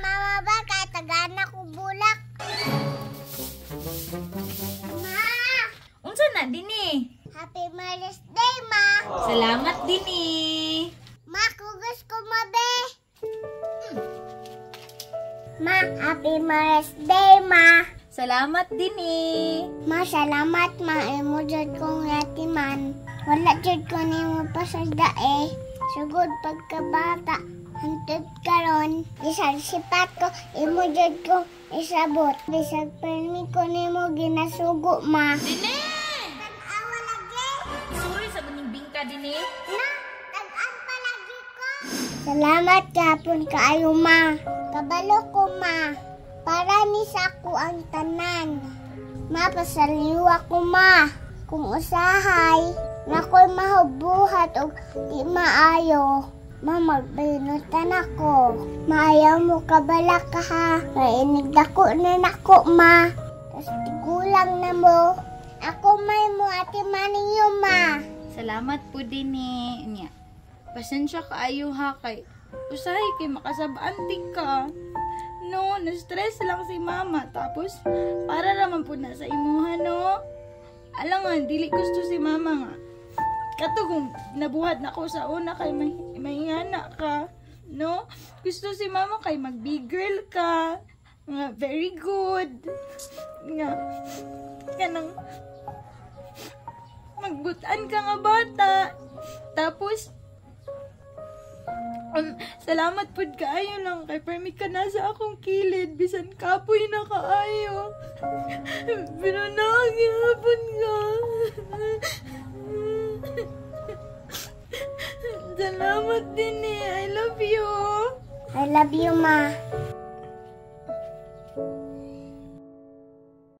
mama ba kay tagana ko bulak? Ma! Unsa na dini? Happy Mother's Day, ma! Salamat dini. Ma, kugus ko mabe! Ma, Happy Mother's Day, ma! Salamat dini. Ma, salamat, ma. Imo jud kong yatiman. Wala jud ko nimo pasagda eh. Sugod pagkabata. Hantod karon, isang sipat ko, imo jud ko isabot. Bisag permi ko nimo ginasugo, ma. Dini! Tag-awa lagi. Sorry sa buning bingka dini. Na, tag-an pa lagi ko. Salamat kapon kaayo, ma. Kabalo ko, ma. Para ni sa ako ang tanan. Ma, pasaliwa ko, ma. Kung usahay, nako'y mahubuhat o di maayo. Ma, magbinutan ako. Maayaw mo kabala ka ha. Mainig dako na nako, ma. Tas tigulang na mo. Ako may mo ati maniyo, ma. Salamat po dini. Nya. Pasensya kaayo ha kay usahay kay makasabante ka. No, na-stress lang si mama. Tapos, para naman po na sa imuha, no? Alam nga, dili gusto si mama nga. Kato kung nabuhat na ko sa una kay mahingana ka, no? Gusto si mama kay mag-big girl ka. Nga, very good. Nga, kanang magbutan ka nga bata. Tapos, salamat po kaayo lang kay permi ka na sa akong kilid bisan kapoy na kaayo. Pero nakagihapon ka. Salamat din eh. I love you. I love you, ma.